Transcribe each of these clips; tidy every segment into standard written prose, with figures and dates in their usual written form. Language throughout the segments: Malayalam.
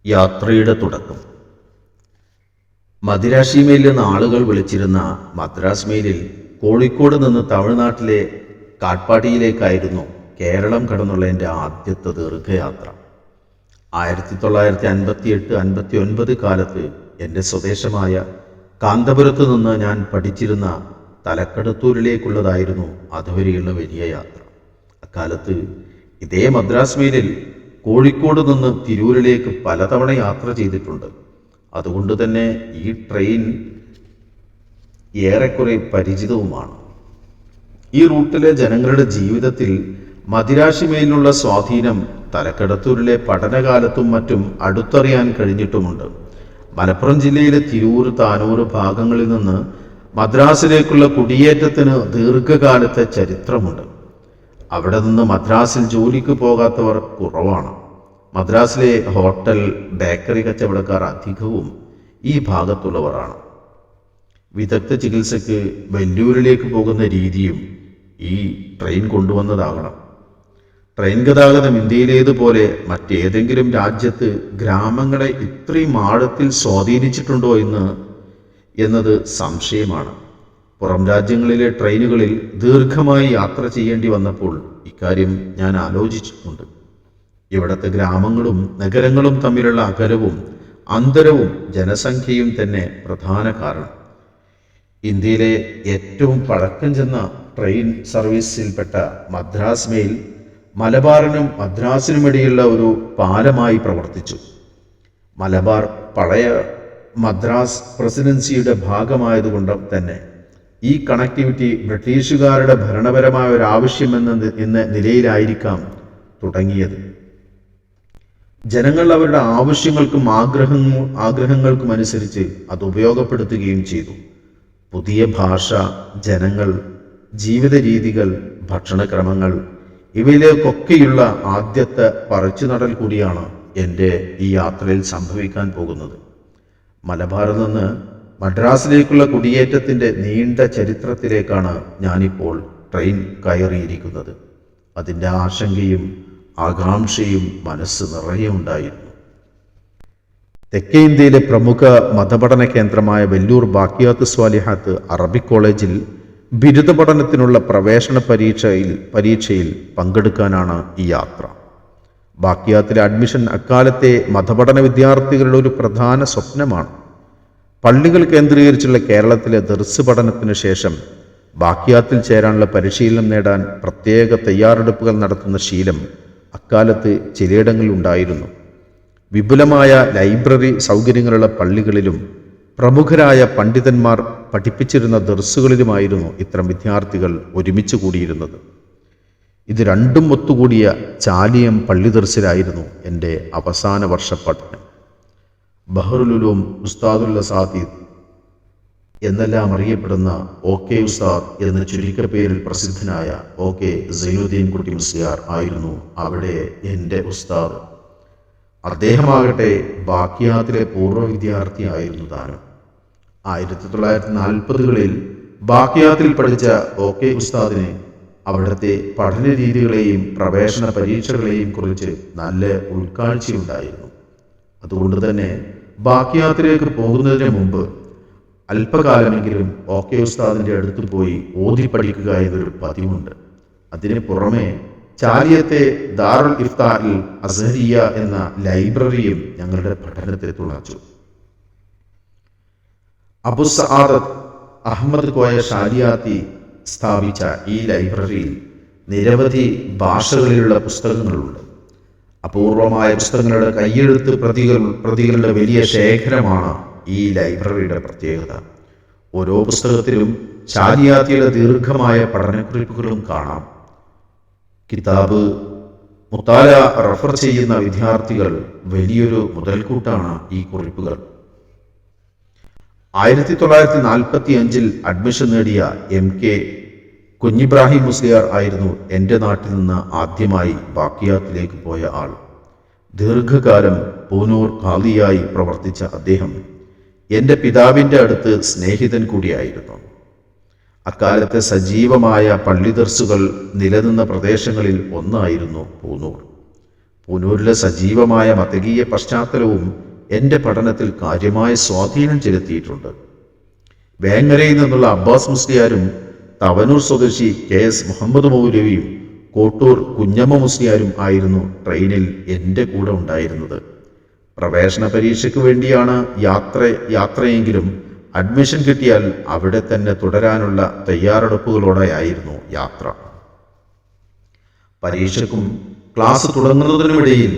യാത്രയുടെ തുടക്കം. മദിരാശി മെയിൽ എന്ന ആളുകൾ വിളിച്ചിരുന്ന മദ്രാസ് മെയിലിൽ കോഴിക്കോട് നിന്ന് തമിഴ്നാട്ടിലെ കാട്ട്പാടിയിലേക്കായിരുന്നു കേരളം കടന്നുള്ള എൻ്റെ ആദ്യത്തെ ദീർഘയാത്ര. 1958-59 കാലത്ത് എൻ്റെ സ്വദേശമായ കാന്തപുരത്ത് നിന്ന് ഞാൻ പഠിച്ചിരുന്ന തലക്കടത്തൂരിലേക്കുള്ളതായിരുന്നു അതുവരെയുള്ള വലിയ യാത്ര. അക്കാലത്ത് ഇതേ മദ്രാസ് മെയിലിൽ കോഴിക്കോട് നിന്ന് തിരൂരിലേക്ക് പലതവണ യാത്ര ചെയ്തിട്ടുണ്ട്. അതുകൊണ്ട് തന്നെ ഈ ട്രെയിൻ ഏറെക്കുറെ പരിചിതവുമാണ്. ഈ റൂട്ടിലെ ജനങ്ങളുടെ ജീവിതത്തിൽ മദിരാശി മെയിലിനുള്ള സ്വാധീനം തലക്കടത്തൂരിലെ പഠനകാലത്തും മറ്റും അടുത്തറിയാൻ കഴിഞ്ഞിട്ടുമുണ്ട്. മലപ്പുറം ജില്ലയിലെ തിരൂർ, താനൂർ ഭാഗങ്ങളിൽ നിന്ന് മദ്രാസിലേക്കുള്ള കുടിയേറ്റത്തിന് ദീർഘകാലത്തെ ചരിത്രമുണ്ട്. അവിടെ നിന്ന് മദ്രാസിൽ ജോലിക്ക് പോകാത്തവർ കുറവാണ്. മദ്രാസിലെ ഹോട്ടൽ, ബേക്കറി കച്ചവടക്കാർ അധികവും ഈ ഭാഗത്തുള്ളവരാണ്. വിദഗ്ധ ചികിത്സയ്ക്ക് വെല്ലൂരിലേക്ക് പോകുന്ന രീതിയും ഈ ട്രെയിൻ കൊണ്ടുവന്നതാകണം. ട്രെയിൻ ഗതാഗതം ഇന്ത്യയിലേതുപോലെ മറ്റേതെങ്കിലും രാജ്യത്ത് ഗ്രാമങ്ങളെ ഇത്രയും ആഴത്തിൽ സ്വാധീനിച്ചിട്ടുണ്ടോ എന്നത് സംശയമാണ്. പുറം രാജ്യങ്ങളിലെ ട്രെയിനുകളിൽ ദീർഘമായി യാത്ര ചെയ്യേണ്ടി വന്നപ്പോൾ ഇക്കാര്യം ഞാൻ ആലോചിച്ചിട്ടുണ്ട്. ഇവിടുത്തെ ഗ്രാമങ്ങളും നഗരങ്ങളും തമ്മിലുള്ള അകലവും അന്തരവും ജനസംഖ്യയും തന്നെ പ്രധാന കാരണം. ഇന്ത്യയിലെ ഏറ്റവും പഴക്കം ചെന്ന ട്രെയിൻ സർവീസിൽപ്പെട്ട മദ്രാസ് മെയിൽ മലബാറിനും മദ്രാസിനുമിടയിലുള്ള ഒരു പാലമായി പ്രവർത്തിച്ചു. മലബാർ പഴയ മദ്രാസ് പ്രസിഡൻസിയുടെ ഭാഗമായതുകൊണ്ട് തന്നെ ഈ കണക്ടിവിറ്റി ബ്രിട്ടീഷുകാരുടെ ഭരണപരമായ ഒരു ആവശ്യമെന്ന നിലയിലായിരിക്കാം തുടങ്ങിയത്. ജനങ്ങൾ അവരുടെ ആവശ്യങ്ങൾക്കും ആഗ്രഹങ്ങൾക്കും അനുസരിച്ച് അത് ഉപയോഗപ്പെടുത്തുകയും ചെയ്തു. പുതിയ ഭാഷ, ജനങ്ങൾ, ജീവിത രീതികൾ, ഭക്ഷണക്രമങ്ങൾ ഇവയിലേക്കൊക്കെയുള്ള ആദ്യത്തെ പറിച്ചുനടൽ കൂടിയാണ് എൻ്റെ ഈ യാത്രയിൽ സംഭവിക്കാൻ പോകുന്നത്. മലബാറിൽ നിന്ന് മദ്രാസിലേക്കുള്ള കുടിയേറ്റത്തിൻ്റെ നീണ്ട ചരിത്രത്തിലേക്കാണ് ഞാനിപ്പോൾ ട്രെയിൻ കയറിയിരിക്കുന്നത്. അതിൻ്റെ ആശങ്കയും ആകാംക്ഷയും മനസ്സ് നിറയെ ഉണ്ടായിരുന്നു. തെക്കേ ഇന്ത്യയിലെ പ്രമുഖ മതപഠന കേന്ദ്രമായ വെല്ലൂർ ബാക്കിയാത്ത് സ്വാലിഹാത്ത് അറബിക് കോളേജിൽ ബിരുദ പഠനത്തിനുള്ള പ്രവേശന പരീക്ഷയിൽ പങ്കെടുക്കാനാണ് ഈ യാത്ര. ബാക്കിയാത്തിലെ അഡ്മിഷൻ അക്കാലത്തെ മതപഠന വിദ്യാർത്ഥികളുടെ ഒരു പ്രധാന സ്വപ്നമാണ്. പള്ളികൾ കേന്ദ്രീകരിച്ചുള്ള കേരളത്തിലെ ദർസ് പഠനത്തിനു ശേഷം ബാക്കിയാത്തിൽ ചേരാനുള്ള പരിശീലനം നേടാൻ പ്രത്യേക തയ്യാറെടുപ്പുകൾ നടത്തുന്ന ശീലം അക്കാലത്ത് ചിലയിടങ്ങളിൽ ഉണ്ടായിരുന്നു. വിപുലമായ ലൈബ്രറി സൗകര്യങ്ങളുള്ള പള്ളികളിലും പ്രമുഖരായ പണ്ഡിതന്മാർ പഠിപ്പിച്ചിരുന്ന ദർസുകളിലുമായിരുന്നു ഇത്തരം വിദ്യാർത്ഥികൾ ഒരുമിച്ച് കൂടിയിരുന്നത്. ഇത് രണ്ടും ഒത്തുകൂടിയ ചാലിയം പള്ളി ദർസിലായിരുന്നു എൻ്റെ അവസാന വർഷ പഠനം. ബഹറുൽ ഉലൂം ഉസ്താദുൽ അസാതീദ് എന്നെല്ലാം അറിയപ്പെടുന്ന OK ഉസ്താദ് എന്ന ചുരുക്കപ്പേരിൽ പ്രസിദ്ധനായ OK സൈനുദ്ദീൻ കുട്ടി മുസ്ലിയാർ ആയിരുന്നു അവിടെ എൻ്റെ ഉസ്താദ്. അദ്ദേഹമാകട്ടെ ബാക്കിയാത്തിലെ പൂർവ്വ വിദ്യാർത്ഥിയായിരുന്നു താനും. 1940കളിൽ ബാക്കിയാത്തിൽ പഠിച്ച OK ഉസ്താദിന് അവിടുത്തെ പഠന രീതികളെയും പ്രവേശന പരീക്ഷകളെയും കുറിച്ച് നല്ല ഉൾക്കാഴ്ചയുണ്ടായിരുന്നു. അതുകൊണ്ട് തന്നെ ബാക്കിയാത്തിലേക്ക് പോകുന്നതിന് മുമ്പ് അല്പകാലമെങ്കിലും OK ഉസ്താദിൻ്റെ അടുത്ത് പോയി ഓതി പഠിക്കുക എന്നൊരു പതിവുണ്ട്. അതിന് പുറമെ ചാലിയത്തെ ദാറുൽ ഇഫ്താഇൽ അസ്ഹരിയ എന്ന ലൈബ്രറിയും ഞങ്ങളുടെ പഠനത്തെ തുണച്ചു. അബു സആദത്ത് അഹമ്മദ് കോയ ഷാലിയാത്തി സ്ഥാപിച്ച ഈ ലൈബ്രറിയിൽ നിരവധി ഭാഷകളിലുള്ള പുസ്തകങ്ങളുണ്ട്. അപൂർവമായ പുസ്തകങ്ങളുടെ കയ്യെഴുത്ത് പ്രതികളുടെ വലിയ ശേഖരമാണ് ഈ ലൈബ്രറിയുടെ പ്രത്യേകത. ഓരോ പുസ്തകത്തിലും ഷാലിയാത്തിയുടെ ദീർഘമായ പഠനക്കുറിപ്പുകളും കാണാം. കിതാബ് മുത്താല റഫർ ചെയ്യുന്ന വിദ്യാർത്ഥികൾ വലിയൊരു മുതൽക്കൂട്ടാണ് ഈ കുറിപ്പുകൾ. 1945 അഡ്മിഷൻ നേടിയ MK കുഞ്ഞിബ്രാഹിം മുസ്ലിയാർ ആയിരുന്നു എൻ്റെ നാട്ടിൽ നിന്ന് ആദ്യമായി ബാക്കിയാത്തിലേക്ക് പോയ ആൾ. ദീർഘകാലം പൂനൂർ ഖാദിയായി പ്രവർത്തിച്ച അദ്ദേഹം എൻ്റെ പിതാവിൻ്റെ അടുത്ത് സ്നേഹിതൻ കൂടിയായിരുന്നു. അക്കാലത്തെ സജീവമായ പള്ളി ദർസുകൾ നിലനിന്ന പ്രദേശങ്ങളിൽ ഒന്നായിരുന്നു പൂനൂർ. പുനൂരിലെ സജീവമായ മതകീയ പശ്ചാത്തലവും എൻ്റെ പഠനത്തിൽ കാര്യമായ സ്വാധീനം ചെലുത്തിയിട്ടുണ്ട്. വേങ്ങരയിൽ നിന്നുള്ള അബ്ബാസ് മുസ്ലിയാരും തവനൂർ സ്വദേശി KS മുഹമ്മദ് മൗലവിയും കോട്ടൂർ കുഞ്ഞമ്മ മുസ്ലിയാരും ആയിരുന്നു ട്രെയിനിൽ എൻ്റെ കൂടെ ഉണ്ടായിരുന്നത്. പ്രവേശന പരീക്ഷയ്ക്ക് വേണ്ടിയാണ് യാത്രയെങ്കിലും അഡ്മിഷൻ കിട്ടിയാൽ അവിടെ തന്നെ തുടരാനുള്ള തയ്യാറെടുപ്പുകളോടെയായിരുന്നു യാത്ര. പരീക്ഷയ്ക്കും ക്ലാസ് തുടങ്ങുന്നതിനുമിടയിൽ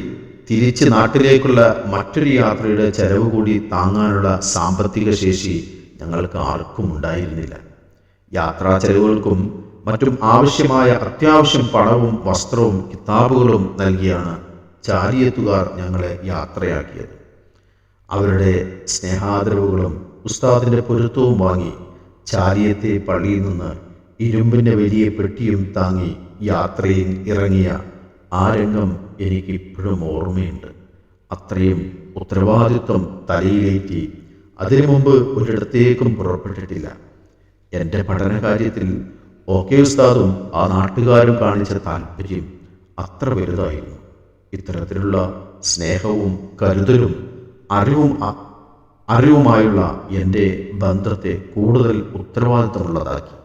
തിരിച്ച് നാട്ടിലേക്കുള്ള മറ്റൊരു യാത്രയുടെ ചെലവ് കൂടി താങ്ങാനുള്ള സാമ്പത്തിക ശേഷി ഞങ്ങൾക്ക് ആർക്കും ഉണ്ടായിരുന്നില്ല. യാത്രാ ചെലവുകൾക്കും മറ്റും ആവശ്യമായ അത്യാവശ്യം പണവും വസ്ത്രവും കിതാബുകളും നൽകിയാണ് ചാലിയത്തുകാർ ഞങ്ങളെ യാത്രയാക്കിയത്. അവരുടെ സ്നേഹാദരവുകളും ഉസ്താദിൻ്റെ പൊരുത്തവും വാങ്ങി ചാലിയത്തെ പള്ളിയിൽ നിന്ന് ഇരുമ്പിൻ്റെ വലിയ പെട്ടിയും താങ്ങി യാത്രയിൽ ഇറങ്ങിയ ആ രംഗം എനിക്കിപ്പോഴും ഓർമ്മയുണ്ട്. അത്രയും ഉത്തരവാദിത്വം തലയിലേറ്റി അതിനു മുമ്പ് ഒരിടത്തേക്കും പുറപ്പെട്ടിട്ടില്ല. എൻ്റെ പഠനകാര്യത്തിൽ ഉസ്താദും ആ നാട്ടുകാരും കാണിച്ച താല്പര്യം അത്ര വലുതായിരുന്നു. ഇത്തരത്തിലുള്ള സ്നേഹവും കരുതലും അറിവുമായുള്ള എൻ്റെ ബന്ധത്തെ കൂടുതൽ ഉത്തരവാദിത്തമുള്ളതാക്കി.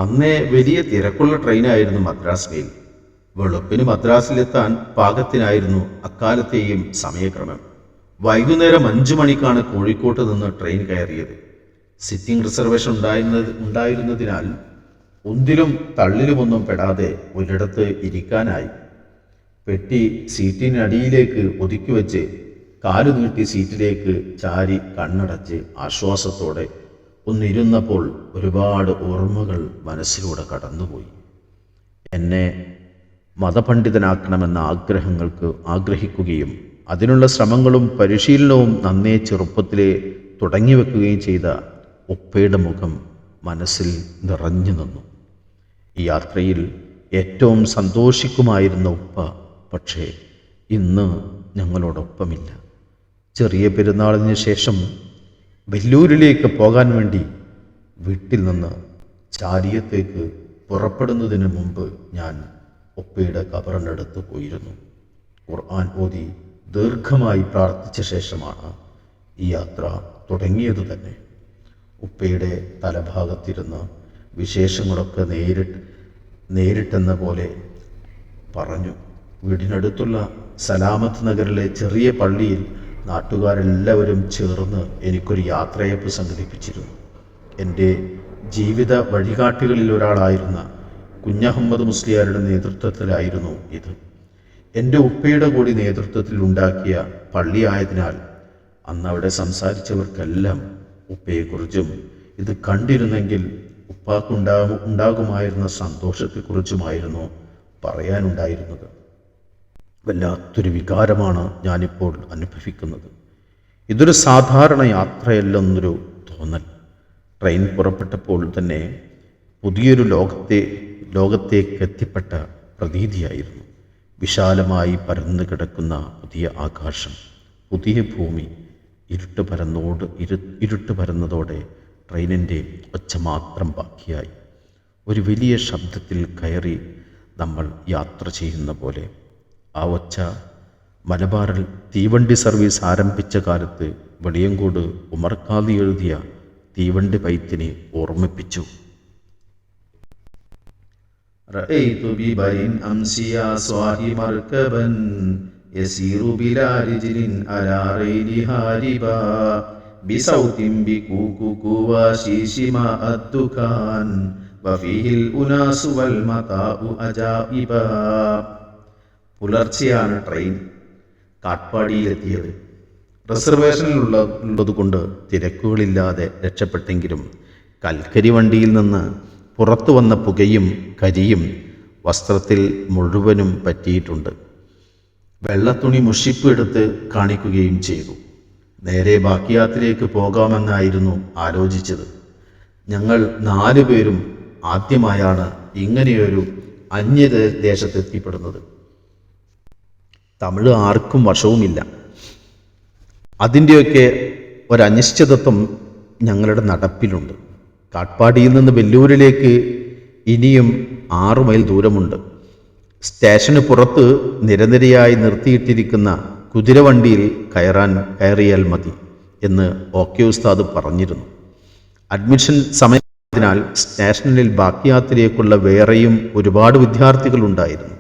അന്നേ വലിയ തിരക്കുള്ള ട്രെയിനായിരുന്നു മദ്രാസ് മെയിൽ. വെളുപ്പിന് മദ്രാസിലെത്താൻ പാകത്തിനായിരുന്നു അക്കാലത്തെയും സമയക്രമം. വൈകുന്നേരം 5 മണിക്കാണ് കോഴിക്കോട്ട് നിന്ന് ട്രെയിൻ കയറിയത്. സിറ്റിംഗ് റിസർവേഷൻ ഉണ്ടായിരുന്നതിനാൽ ഉന്തിലും തള്ളിലുമൊന്നും പെടാതെ ഒരിടത്ത് ഇരിക്കാനായി. പെട്ടി സീറ്റിനടിയിലേക്ക് ഒതുക്കി വെച്ച് കാലു നീട്ടി സീറ്റിലേക്ക് ചാരി കണ്ണടച്ച് ആശ്വാസത്തോടെ ഒന്നിരുന്നപ്പോൾ ഒരുപാട് ഓർമ്മകൾ മനസ്സിലൂടെ കടന്നുപോയി. എന്നെ മതപണ്ഡിതനാക്കണമെന്ന ആഗ്രഹിക്കുകയും അതിനുള്ള ശ്രമങ്ങളും പരിശീലനവും നന്നേ ചെറുപ്പത്തിലെ തുടങ്ങിവെക്കുകയും ചെയ്ത ഉപ്പയുടെ മുഖം മനസ്സിൽ നിറഞ്ഞു നിന്നു. ഈ യാത്രയിൽ ഏറ്റവും സന്തോഷിക്കുമായിരുന്ന ഉപ്പ പക്ഷേ ഇന്ന് ഞങ്ങളോടൊപ്പമില്ല. ചെറിയ പെരുന്നാളിന് ശേഷം വെല്ലൂരിലേക്ക് പോകാൻ വേണ്ടി വീട്ടിൽ നിന്ന് ചാലിയത്തേക്ക് പുറപ്പെടുന്നതിന് മുമ്പ് ഞാൻ ഉപ്പയുടെ ഖബറിനടുത്ത് പോയിരുന്നു. ഖുർആൻ ഓതി ദീർഘമായി പ്രാർത്ഥിച്ച ശേഷമാണ് ഈ യാത്ര തുടങ്ങിയത് തന്നെ. ഉപ്പയുടെ തലഭാഗത്തിരുന്ന് വിശേഷങ്ങളൊക്കെ നേരിട്ടെന്ന പോലെ പറഞ്ഞു. വീടിനടുത്തുള്ള സലാമത്ത് നഗറിലെ ചെറിയ പള്ളിയിൽ നാട്ടുകാരെല്ലാവരും ചേർന്ന് എനിക്കൊരു യാത്രയപ്പ് സംഘടിപ്പിച്ചിരുന്നു. എൻ്റെ ജീവിത വഴികാട്ടികളിൽ ഒരാളായിരുന്ന കുഞ്ഞഹമ്മദ് മുസ്ലിയാരുടെ നേതൃത്വത്തിലായിരുന്നു ഇത്. എൻ്റെ ഉപ്പയുടെ കൂടി നേതൃത്വത്തിൽ ഉണ്ടാക്കിയ പള്ളിയായതിനാൽ അന്ന് അവിടെ സംസാരിച്ചവർക്കെല്ലാം ഉപ്പയെക്കുറിച്ചും ഇത് കണ്ടിരുന്നെങ്കിൽ ഉപ്പാക്കുണ്ടാകുമായിരുന്ന സന്തോഷത്തെക്കുറിച്ചുമായിരുന്നു പറയാനുണ്ടായിരുന്നത്. വല്ലാത്തൊരു വികാരമാണ് ഞാനിപ്പോൾ അനുഭവിക്കുന്നത്. ഇതൊരു സാധാരണ യാത്രയല്ലെന്നൊരു തോന്നൽ. ട്രെയിൻ പുറപ്പെട്ടപ്പോൾ തന്നെ പുതിയൊരു ലോകത്തേക്ക് എത്തിപ്പെട്ട പ്രതീതിയായിരുന്നു. വിശാലമായി പരന്നു കിടക്കുന്ന പുതിയ ആകാശം, പുതിയ ഭൂമി. ഇരുട്ട് പരന്നതോടെ ട്രെയിനിൻ്റെ ഒച്ച മാത്രം ബാക്കിയായി. ഒരു വലിയ ശബ്ദത്തിൽ കയറി നമ്മൾ യാത്ര ചെയ്യുന്ന പോലെ. ആ ഒച്ച മലബാറിൽ തീവണ്ടി സർവീസ് ആരംഭിച്ച കാലത്ത് വെളിയങ്കോട് ഉമർഖാദി എഴുതിയ തീവണ്ടി പൈത്തിനെ ഓർമ്മിപ്പിച്ചു. റഅയ്തു ബിബൈൻ അംസിയാ സ്വാഹി മർകബൻ യസീറു ബിലാ റിജ്ലിൻ അലാ റൈലി ഹാരിബാ ബിസൗതിൻ ബികൂകുകു വശീശിമാ അദ്ദുകാൻ വഫീഹിൽ ഉനാസു വൽ മതാഉ അജായിബാ. പുലർച്ചെയാണ് ട്രെയിൻ കാട്ട്പാടിയിലെത്തിയത്. റിസർവേഷനിലുള്ളത് കൊണ്ട് തിരക്കുകളില്ലാതെ രക്ഷപ്പെട്ടെങ്കിലും കൽക്കരി വണ്ടിയിൽ നിന്ന് പുറത്തു വന്ന പുകയും കരിയും വസ്ത്രത്തിൽ മുഴുവനും പറ്റിയിട്ടുണ്ട്. വെള്ളത്തുണി മുഷിപ്പ് എടുത്ത് കാണിക്കുകയും ചെയ്തു. നേരെ ബാക്കിയാത്തിലേക്ക് പോകാമെന്നായിരുന്നു ആലോചിച്ചത്. ഞങ്ങൾ 4 പേരും ആദ്യമായാണ് ഇങ്ങനെയൊരു അന്യദേശത്തെത്തിപ്പെടുന്നത്. തമിഴ് ആർക്കും വശവുമില്ല. അതിൻ്റെയൊക്കെ ഒരനിശ്ചിതത്വം ഞങ്ങളുടെ നടപ്പിലുണ്ട്. കാട്ട്പാടിയിൽ നിന്ന് വെല്ലൂരിലേക്ക് ഇനിയും 6 മൈൽ ദൂരമുണ്ട്. സ്റ്റേഷന് പുറത്ത് നിരനിരയായി നിർത്തിയിട്ടിരിക്കുന്ന കുതിരവണ്ടിയിൽ കയറിയാൽ മതി എന്ന് OK ഉസ്താദ് പറഞ്ഞിരുന്നു. അഡ്മിഷൻ സമയത്തിനാൽ സ്റ്റേഷനിൽ ബാക്കിയാത്തിലേക്കുള്ള വേറെയും ഒരുപാട് വിദ്യാർത്ഥികളുണ്ടായിരുന്നു.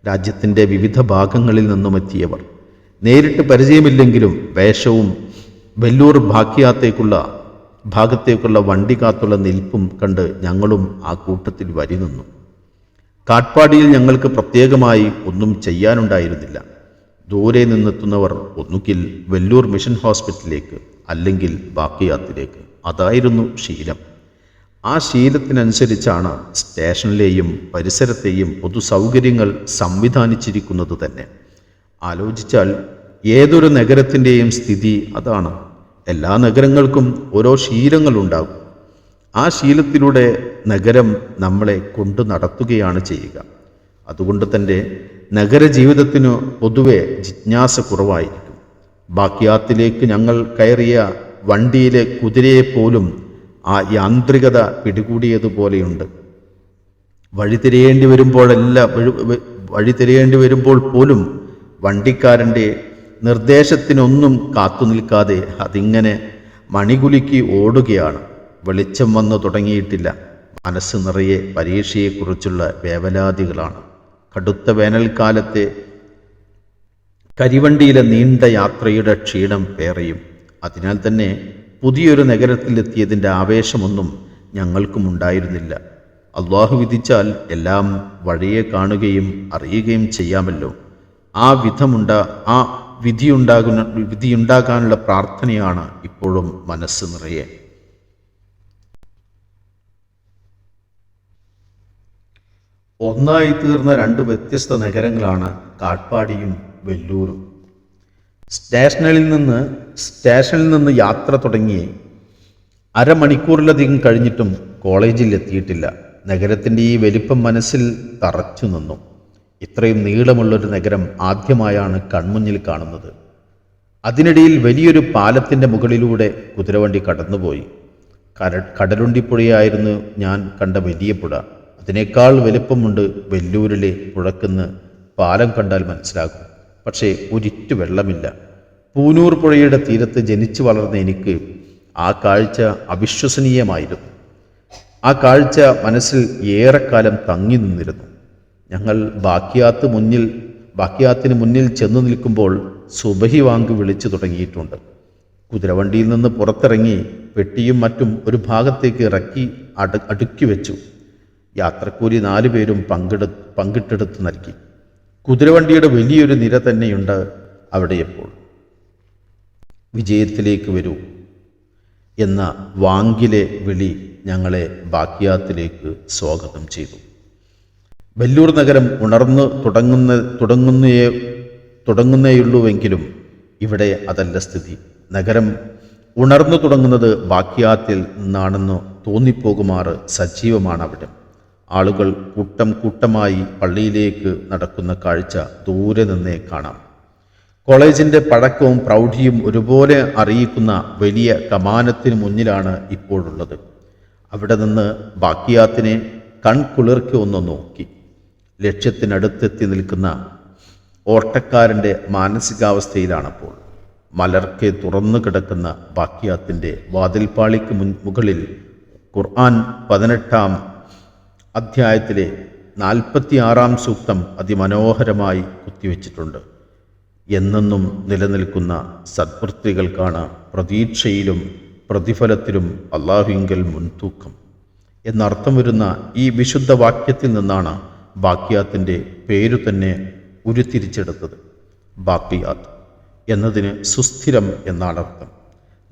രാജ്യത്തിൻ്റെ വിവിധ ഭാഗങ്ങളിൽ നിന്നും എത്തിയവർ. നേരിട്ട് പരിചയമില്ലെങ്കിലും വേഷവും വെല്ലൂർ ഭാഗത്തേക്കുള്ള വണ്ടി കാത്തുള്ള നിൽപ്പും കണ്ട് ഞങ്ങളും ആ കൂട്ടത്തിൽ വരി നിന്നു. കാട്ട്പാടിയിൽ ഞങ്ങൾക്ക് പ്രത്യേകമായി ഒന്നും ചെയ്യാനുണ്ടായിരുന്നില്ല. ദൂരെ നിന്നെത്തുന്നവർ ഒന്നുകിൽ വെല്ലൂർ മിഷൻ ഹോസ്പിറ്റലിലേക്ക്, അല്ലെങ്കിൽ ബാക്കിയാത്തിലേക്ക്. അതായിരുന്നു ശീലം. ആ ശീലത്തിനനുസരിച്ചാണ് സ്റ്റേഷനിലെയും പരിസരത്തെയും പൊതുസൗകര്യങ്ങൾ സംവിധാനിച്ചിരിക്കുന്നത് തന്നെ. ആലോചിച്ചാൽ ഏതൊരു നഗരത്തിൻ്റെയും സ്ഥിതി അതാണ്. എല്ലാ നഗരങ്ങൾക്കും ഓരോ ശീലങ്ങളുണ്ടാകും. ആ ശീലത്തിലൂടെ നഗരം നമ്മളെ കൊണ്ടു നടത്തുകയാണ് ചെയ്യുക. അതുകൊണ്ട് തന്നെ നഗരജീവിതത്തിനു പൊതുവെ ജിജ്ഞാസ കുറവായിരിക്കും. ബാക്കിയാത്തിലേക്ക് ഞങ്ങൾ കയറിയ വണ്ടിയിലെ കുതിരയെപ്പോലും ആ യാന്ത്രികത പിടികൂടിയതുപോലെയുണ്ട്. വഴി തിരയേണ്ടി വരുമ്പോൾ പോലും വണ്ടിക്കാരൻ്റെ നിർദ്ദേശത്തിനൊന്നും കാത്തുനിൽക്കാതെ അതിങ്ങനെ മണികുലുക്കി ഓടുകയാണ്. വെളിച്ചം വന്നു തുടങ്ങിയിട്ടില്ല. മനസ്സ് നിറയെ പരീക്ഷയെക്കുറിച്ചുള്ള വേവലാതികളാണ്. കടുത്ത വേനൽക്കാലത്തെ കരിവണ്ടിയിലെ നീണ്ട യാത്രയുടെ ക്ഷീണം പേറയും. അതിനാൽ തന്നെ പുതിയൊരു നഗരത്തിലെത്തിയതിൻ്റെ ആവേശമൊന്നും ഞങ്ങൾക്കും ഉണ്ടായിരുന്നില്ല. അള്ളാഹു വിധിച്ചാൽ എല്ലാം വഴിയെ കാണുകയും അറിയുകയും ചെയ്യാമല്ലോ. ആ വിധിയുണ്ടാകാനുള്ള പ്രാർത്ഥനയാണ് ഇപ്പോഴും മനസ്സ് നിറയെ. ഒന്നായി തീർന്ന 2 വ്യത്യസ്ത നഗരങ്ങളാണ് കാട്ട്പാടിയും വെല്ലൂരും. സ്റ്റേഷനിൽ നിന്ന് യാത്ര തുടങ്ങി അരമണിക്കൂറിലധികം കഴിഞ്ഞിട്ടും കോളേജിൽ എത്തിയിട്ടില്ല. നഗരത്തിൻ്റെ ഈ വലിപ്പം മനസ്സിൽ തറച്ചു നിന്നു. ഇത്രയും നീളമുള്ളൊരു നഗരം ആദ്യമായാണ് കൺമുന്നിൽ കാണുന്നത്. അതിനിടയിൽ വലിയൊരു പാലത്തിൻ്റെ മുകളിലൂടെ കുതിരവണ്ടി കടന്നുപോയി. കടലുണ്ടിപ്പുഴയായിരുന്നു ഞാൻ കണ്ട വലിയ പുഴ. അതിനേക്കാൾ വലിപ്പമുണ്ട് വെല്ലൂരിലെ പുഴക്കെന്ന് പാലം കണ്ടാൽ മനസ്സിലാകും. പക്ഷേ ഒരിറ്റു വെള്ളമില്ല. പൂനൂർ പുഴയുടെ തീരത്ത് ജനിച്ചു വളർന്ന എനിക്ക് ആ കാഴ്ച അവിശ്വസനീയമായിരുന്നു. ആ കാഴ്ച മനസ്സിൽ ഏറെക്കാലം തങ്ങി നിന്നിരുന്നു. ഞങ്ങൾ ബാക്കിയാത്തിന് മുന്നിൽ ചെന്നു നിൽക്കുമ്പോൾ സുബഹി വാങ്ക് വിളിച്ചു തുടങ്ങിയിട്ടുണ്ട്. കുതിരവണ്ടിയിൽ നിന്ന് പുറത്തിറങ്ങി പെട്ടിയും മറ്റും ഒരു ഭാഗത്തേക്ക് ഇറക്കി അടുക്കി വെച്ചു. യാത്രക്കൂലി 4 പേരും പങ്കിട്ടെടുത്ത് നൽകി. കുതിരവണ്ടിയുടെ വലിയൊരു നിര തന്നെയുണ്ട് അവിടെയപ്പോൾ. വിജയത്തിലേക്ക് വരൂ എന്ന വാങ്കിലെ വിളി ഞങ്ങളെ ബാക്കിയാത്തിലേക്ക് സ്വാഗതം ചെയ്തു. വെല്ലൂർ നഗരം ഉണർന്നു തുടങ്ങുന്നേയുള്ളൂവെങ്കിലും ഇവിടെ അതല്ല സ്ഥിതി. നഗരം ഉണർന്നു തുടങ്ങുന്നത് ബാക്കിയാത്തിൽ നിന്നാണെന്ന് തോന്നിപ്പോകുമാറ് സജീവമാണ് അവിടെ. ആളുകൾ കൂട്ടമായി പള്ളിയിലേക്ക് നടക്കുന്ന കാഴ്ച ദൂരെ നിന്നേ കാണാം. കോളേജിൻ്റെ പഴക്കവും പ്രൗഢിയും ഒരുപോലെ അറിയിക്കുന്ന വലിയ കമാനത്തിന് മുന്നിലാണ് ഇപ്പോഴുള്ളത്. അവിടെ നിന്ന് ബാക്കിയാത്തിനെ കൺകുളിർക്കി ഒന്ന് നോക്കി. ലക്ഷ്യത്തിനടുത്തെത്തി നിൽക്കുന്ന ഓട്ടക്കാരൻ്റെ മാനസികാവസ്ഥയിലാണപ്പോൾ. മലർക്കെ തുറന്നു കിടക്കുന്ന ബാക്കിയാത്തിൻ്റെ വാതിൽപ്പാളിക്ക് മുകളിൽ ഖുർആൻ 18-ാം അധ്യായത്തിലെ 46-ാം സൂക്തം അതിമനോഹരമായി കുത്തിവെച്ചിട്ടുണ്ട്. എന്നെന്നും നിലനിൽക്കുന്ന സദ്വൃത്തികൾക്കാണ് പ്രതീക്ഷയിലും പ്രതിഫലത്തിലും അള്ളാഹുവിങ്കൽ മുൻതൂക്കം എന്നർത്ഥം വരുന്ന ഈ വിശുദ്ധ വാക്യത്തിൽ നിന്നാണ് ബാക്കിയാത്തിൻ്റെ പേരു തന്നെ ഉരുത്തിരിച്ചെടുത്തത്. ബാക്കിയാത്ത് എന്നതിന് സുസ്ഥിരം എന്നാണ് അർത്ഥം.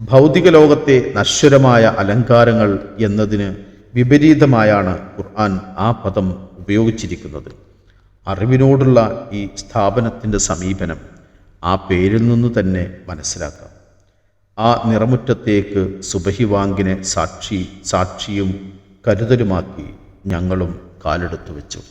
ഭൗതിക ലോകത്തെ നശ്വരമായ അലങ്കാരങ്ങൾ എന്നതിന് വിപരീതമായാണ് ഖുർആൻ ആ പദം ഉപയോഗിച്ചിരിക്കുന്നത്. അറിവിനോടുള്ള ഈ സ്ഥാപനത്തിൻ്റെ സമീപനം ആ പേരിൽ നിന്ന് തന്നെ മനസ്സിലാക്കാം. ആ നിറമുറ്റത്തേക്ക് സുബഹി വാങ്കിനെ സാക്ഷിയും കരുതലുമാക്കി ഞങ്ങളും കാലെടുത്തു വെച്ചു.